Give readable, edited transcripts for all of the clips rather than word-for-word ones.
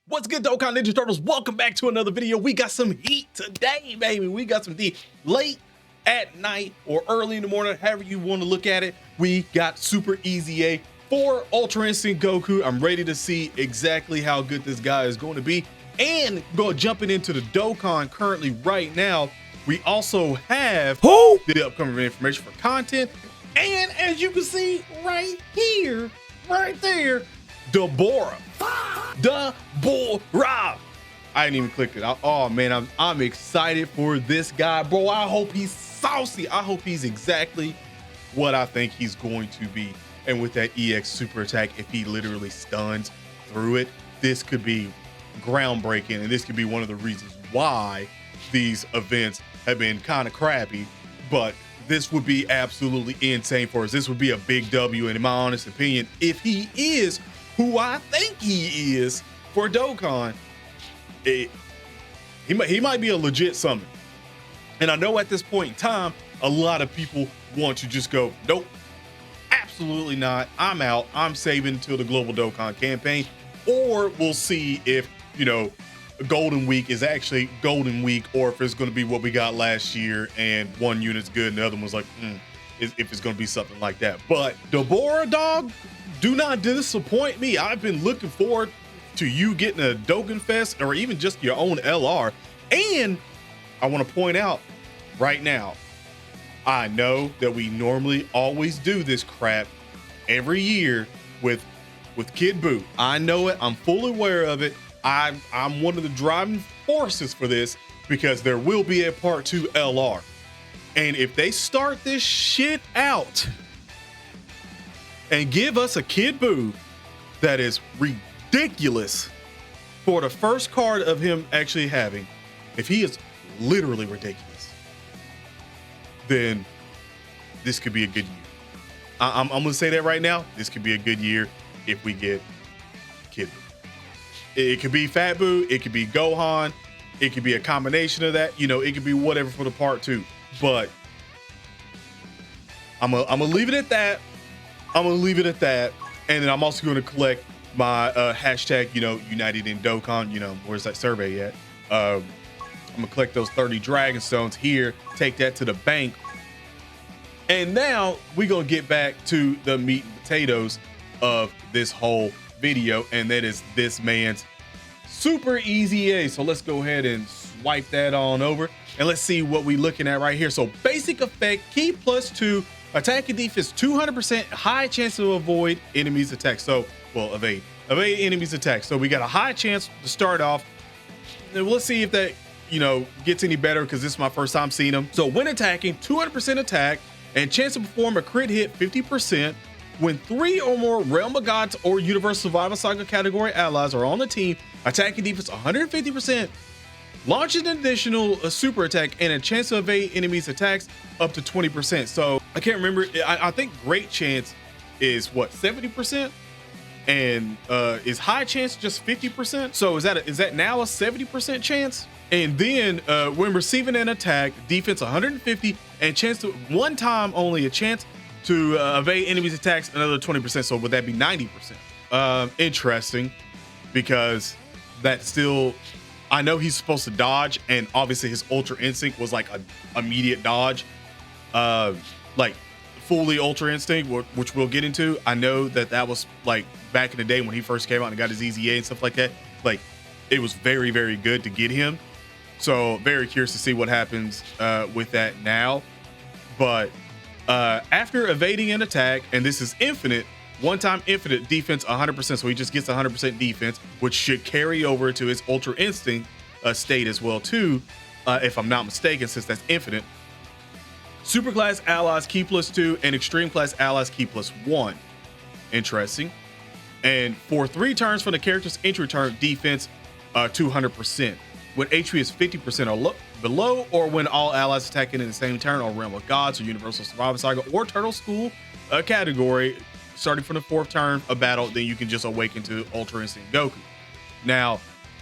What's good, Dokkan Ninja Turtles? Welcome back to another video. We got some heat today, baby. We got some heat late at night or early in the morning, however you want to look at it. We got Super EZA for Ultra Instinct Goku. I'm ready to see exactly how good this guy is going to be. And jumping into the Dokkan currently right now, we also have the upcoming information for content. And as you can see right here, right there, Dabura. Dabura. I didn't even click it. Oh man, I'm excited for this guy, bro. I hope he's saucy. I hope he's exactly what I think he's going to be. And with that EX super attack, if he literally stuns through it, this could be groundbreaking, and this could be one of the reasons why these events have been kind of crappy. But this would be absolutely insane for us. This would be a big W, and in my honest opinion, if he is who I think he is for Dokkan, he might be a legit summon. And I know at this point in time, a lot of people want to just go, nope, absolutely not. I'm out. I'm saving until the Global Dokkan campaign, or we'll see if, you know, Golden Week is actually Golden Week, or if it's going to be what we got last year and one unit's good and the other one's like, if it's going to be something like that. But Dabura, dog, do not disappoint me. I've been looking forward to you getting a Dokkan Fest or even just your own LR. And I want to point out right now, I know that we normally always do this crap every year with Kid Buu. I know it. I'm fully aware of it. I'm one of the driving forces for this because there will be a part 2 LR. And if they start this shit out and give us a Kid Buu that is ridiculous for the first card of him actually having, if he is literally ridiculous, then this could be a good year. I'm gonna say that right now. This could be a good year if we get Kid Buu. It could be Fat Buu, it could be Gohan, it could be a combination of that. You know, it could be whatever for the part 2. But I'm gonna leave it at that. I'm gonna leave it at that, and then I'm also gonna collect my hashtag, you know, United in Dokkan. You know, where's that survey at? I'm gonna collect those 30 Dragon Stones here, take that to the bank, and now we're gonna get back to the meat and potatoes of this whole video, and that is this man's Super EZA. So let's go ahead and swipe that on over, and let's see what we're looking at right here. So basic effect, key +2. Attack and defense 200%, high chance to avoid enemies' attacks. So, well, evade enemies' attacks. So we got a high chance to start off. And let's see if that, you know, gets any better, because this is my first time seeing them. So when attacking, 200% attack and chance to perform a crit hit 50%. When 3 or more Realm of Gods or Universal Survival Saga category allies are on the team, attack and defense 150%. Launch an additional super attack and a chance to evade enemies' attacks up to 20%. So I can't remember. I think great chance is what, 70%, and is high chance just 50%. So is that now a 70% chance? And then when receiving an attack, defense 150 and chance to one time only a chance to evade enemies' attacks another 20%. So would that be 90%? Interesting, because that's still, I know he's supposed to dodge, and obviously his Ultra Instinct was like an immediate dodge, like fully Ultra Instinct, which we'll get into. I know that was like back in the day when he first came out and got his EZA and stuff like that. Like, it was very, very good to get him. So very curious to see what happens with that now. But after evading an attack, and this is infinite, one-time infinite defense 100%, so he just gets 100% defense, which should carry over to his Ultra Instinct state as well too, if I'm not mistaken, since that's infinite. Super class allies key +2 and extreme class allies key +1. Interesting. And for 3 turns from the character's entry turn, defense 200%. When HP is 50% or below, or when all allies attacking in the same turn or Realm of Gods or Universal Survival Saga or Turtle School category, starting from the 4th turn of battle, then you can just awaken to Ultra Instinct Goku. Now,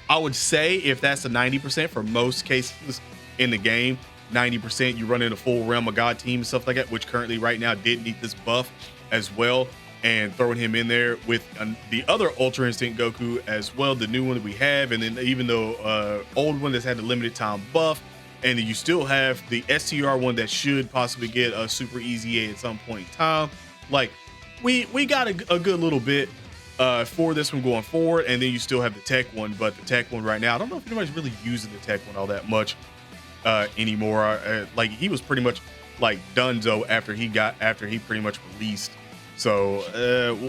I would say if that's a 90% for most cases in the game, 90% you run in a full Realm of God team and stuff like that, which currently right now did need this buff as well. and throwing him in there with the other Ultra Instinct Goku as well, the new one that we have, and then even though old one that's had the limited time buff, and then you still have the STR one that should possibly get a Super EZA at some point in time. Like we got a good little bit for this one going forward, and then you still have the tech one, but the tech one right now, I don't know if anybody's really using the tech one all that much anymore. Like he was pretty much like donezo after he pretty much released. So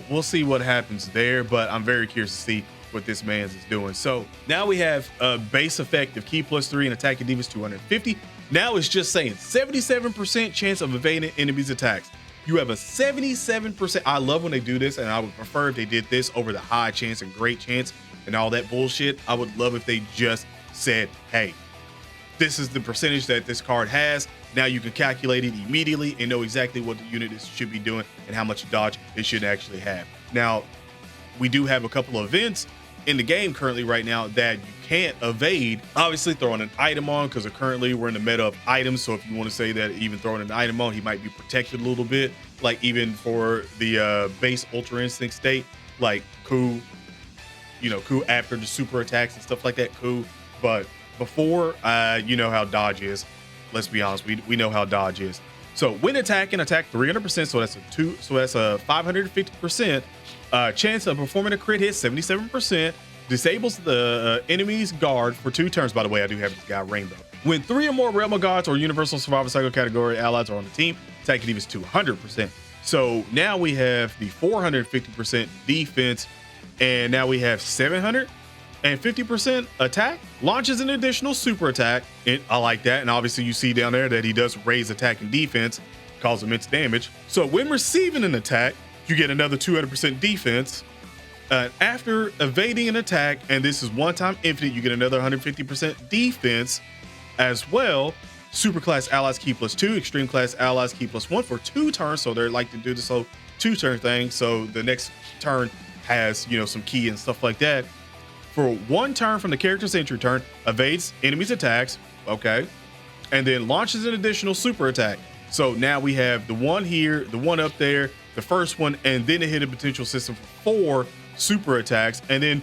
we'll see what happens there, but I'm very curious to see what this man's is doing. So now we have base effect of Ki +3 and attack and defense 250. Now it's just saying 77% chance of evading enemies' attacks. You have a 77%. I love when they do this, and I would prefer if they did this over the high chance and great chance and all that bullshit. I would love if they just said, hey, this is the percentage that this card has. Now you can calculate it immediately and know exactly what the unit should be doing and how much dodge it should actually have. Now, we do have a couple of events in the game currently right now that you can't evade. Obviously throwing an item on, because currently we're in the meta of items. So if you want to say that even throwing an item on, he might be protected a little bit. Like even for the base Ultra Instinct state, like Ku after the super attacks and stuff like that, Ku. But before, you know how dodge is. Let's be honest, we know how dodge is. So when attacking, attack 300%. So that's a 550% chance of performing a crit hit, 77%. Disables the enemy's guard for 2 turns. By the way, I do have this guy Rainbow. When 3 or more Realm of Gods or Universal Survival Cycle category allies are on the team, attack and defense 200%. So now we have the 450% defense, and now we have 750% attack. Launches an additional super attack. I like that. And obviously you see down there that he does raise attack and defense, cause immense damage. So when receiving an attack, you get another 200% defense. After evading an attack, and this is one time infinite, you get another 150% defense as well. Super class allies Ki +2, extreme class allies Ki +1 for 2 turns. So they're like to do this whole 2-turn thing. So the next turn has, some Ki and stuff like that. For 1 turn from the character's entry turn, evades enemies' attacks, okay, and then launches an additional super attack. So now we have the one here, the one up there, the first one, and then a hidden potential system for 4 super attacks, and then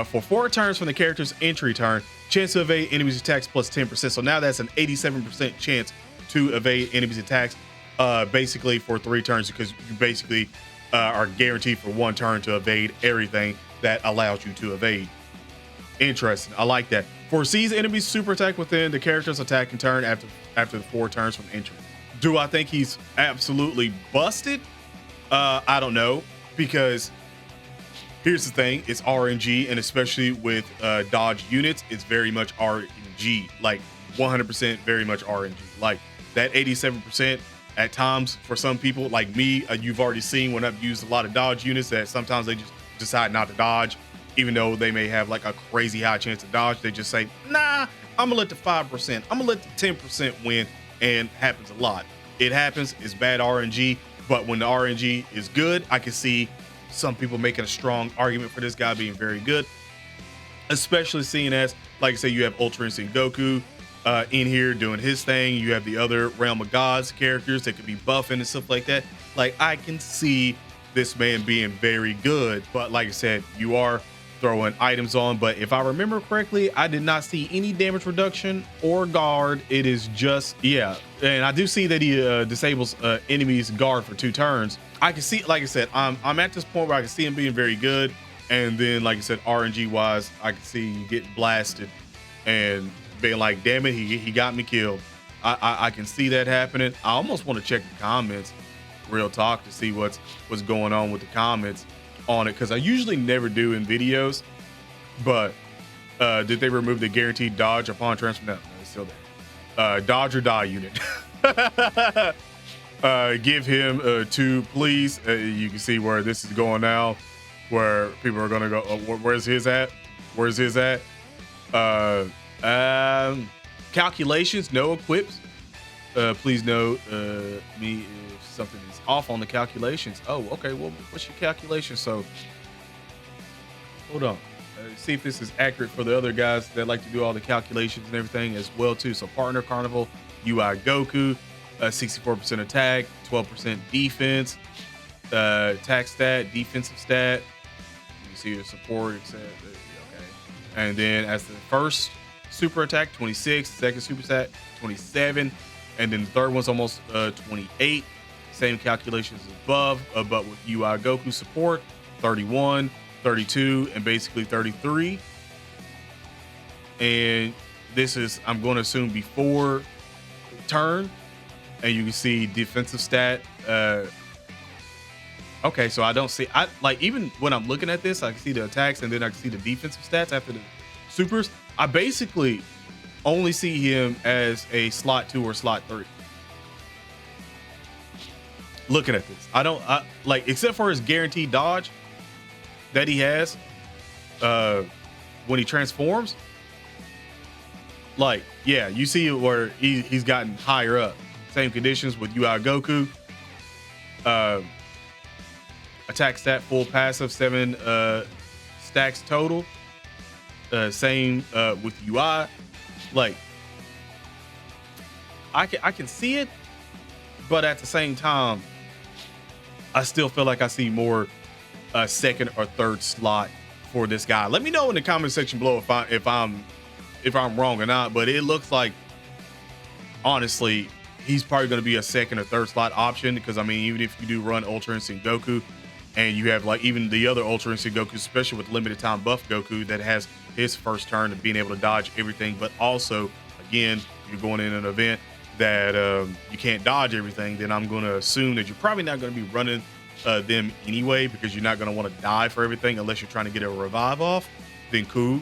for 4 turns from the character's entry turn, chance to evade enemies' attacks plus 10%. So now that's an 87% chance to evade enemies' attacks, basically for 3 turns, because you basically are guaranteed for 1 turn to evade everything that allows you to evade. Interesting. I like that. Foresees enemies super attack within the character's attacking turn after the 4 turns from entry. Do I think he's absolutely busted? I don't know, because here's the thing, it's RNG, and especially with dodge units, it's very much RNG, like 100% very much RNG. Like that 87% at times for some people like me, you've already seen when I've used a lot of dodge units that sometimes they just decide not to dodge, even though they may have like a crazy high chance to dodge. They just say, nah, I'm gonna let the 5%, I'm gonna let the 10% win, and happens a lot. It happens, it's bad RNG, but when the RNG is good, I can see some people making a strong argument for this guy being very good, especially seeing as, like I say, you have Ultra Instinct Goku in here doing his thing. You have the other Realm of Gods characters that could be buffing and stuff like that. Like, I can see this man being very good, but like I said, you are throwing items on. But if I remember correctly, I did not see any damage reduction or guard. It is just, yeah. And I do see that he disables enemies guard for 2 turns. I can see, like I said, I'm at this point where I can see him being very good. And then, like I said, RNG wise, I can see you getting blasted and being like, damn it, he got me killed. I can see that happening. I almost want to check the comments, real talk, to see what's going on with the comments on it, because I usually never do in videos. But did they remove the guaranteed dodge upon transfer? No, it's still there. Dodge or die unit. Give him 2, please. You can see where this is going now, where people are gonna go, where's his at? Where's his at? Calculations, no equips. Please note me if something is off on the calculations. Oh, okay. Well, what's your calculation? So hold on. See if this is accurate for the other guys that like to do all the calculations and everything as well too. So partner Carnival, UI Goku, 64% attack, 12% defense. attack stat, defensive stat. You see the support, etc. Okay. And then as the first super attack, 26, second super attack, 27, and then the third one's almost 28. Same calculations as above, but with UI Goku support, 31, 32, and basically 33. And this is, I'm going to assume, before turn. And you can see defensive stat. Okay, so I don't see, like, even when I'm looking at this, I can see the attacks and then I can see the defensive stats after the supers. I basically only see him as a slot 2 or slot 3. Looking at this, I don't like, except for his guaranteed dodge that he has when he transforms. Like, yeah, you see where he's gotten higher up. Same conditions with UI Goku. Attack stat, full passive, 7 stacks total. Same with UI. Like, I can see it, but at the same time, I still feel like I see more second or third slot for this guy. Let me know in the comment section below if I'm wrong or not. But it looks like, honestly, he's probably going to be a second or third slot option, because I mean, even if you do run Ultra Instinct Goku, and you have like even the other Ultra Instinct Goku, especially with limited time buff Goku, that has his first turn of being able to dodge everything, but also, again, you're going in an event that you can't dodge everything, then I'm going to assume that you're probably not going to be running them anyway, because you're not going to want to die for everything unless you're trying to get a revive off. Then cool.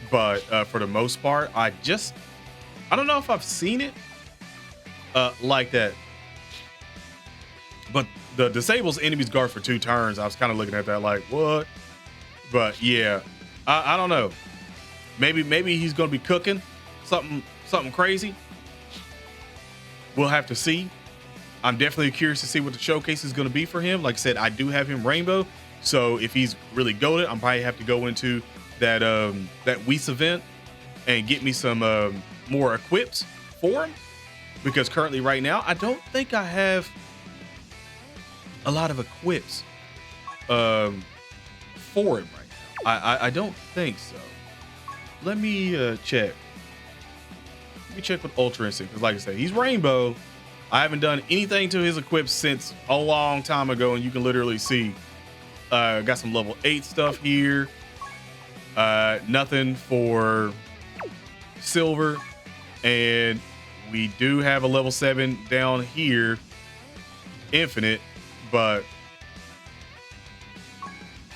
But for the most part, I don't know if I've seen it like that. But the disables enemies guard for 2 turns. I was kind of looking at that like, what? But yeah, I don't know. Maybe he's going to be cooking something crazy. We'll have to see. I'm definitely curious to see what the showcase is going to be for him. Like I said, I do have him rainbow, so if he's really goated, I'm probably have to go into that that Whis event and get me some more equips for him, because currently right now I don't think I have a lot of equips for him right now. I don't think so. Let me check. Let me check with Ultra Instinct, because like I said, he's rainbow. I haven't done anything to his equips since a long time ago, and you can literally see got some level 8 stuff here. Nothing for silver, and we do have a level 7 down here, infinite, but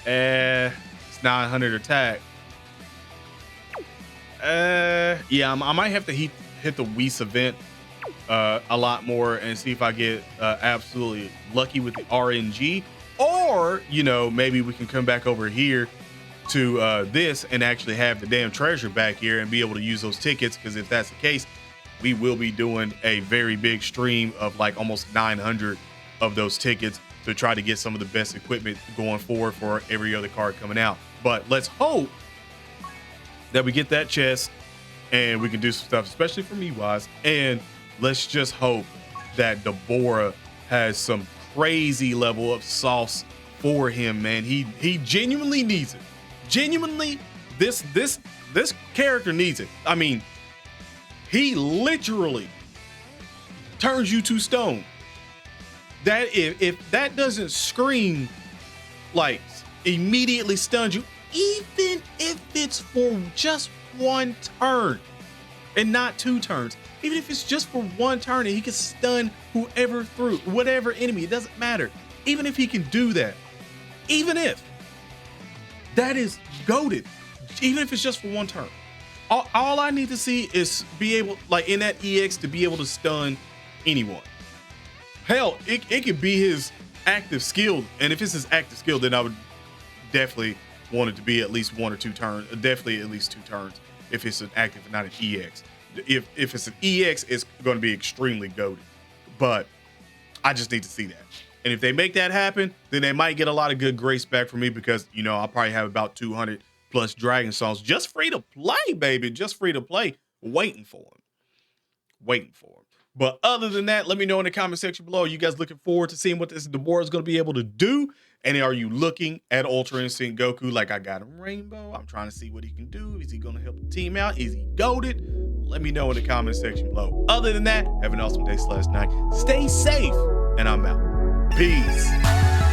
it's 900 attack. Yeah, I might have to hit the Whis event a lot more and see if I get absolutely lucky with the RNG, or you know, maybe we can come back over here to this and actually have the damn treasure back here and be able to use those tickets, because if that's the case, we will be doing a very big stream of like almost 900 of those tickets to try to get some of the best equipment going forward for every other card coming out. But let's hope that we get that chest and we can do some stuff, especially for me wise. And let's just hope that Dabura has some crazy level of sauce for him, man. He genuinely needs it. Genuinely, this character needs it. I mean, he literally turns you to stone. That if that doesn't scream like immediately stuns you, even if it's for just 1 turn and not 2 turns, even if it's just for 1 turn and he can stun whoever through whatever enemy, it doesn't matter. Even if he can do that, even if that is goated, even if it's just for 1 turn, all I need to see is be able, like in that EX, to be able to stun anyone. Hell, it could be his active skill, and if it's his active skill, then I would definitely want it to be at least 1 or 2 turns. Definitely at least 2 turns if it's an active and not an EX. If it's an EX, it's going to be extremely goated. But I just need to see that. And if they make that happen, then they might get a lot of good grace back from me, because you know I'll probably have about 200 plus Dragon Songs just free to play, baby, just free to play, waiting for him. But other than that, let me know in the comment section below. Are you guys looking forward to seeing what this Dabura is going to be able to do? And are you looking at Ultra Instinct Goku like I got him Rainbow? I'm trying to see what he can do. Is he going to help the team out? Is he goated? Let me know in the comment section below. Other than that, have an awesome day/night. Stay safe, and I'm out. Peace.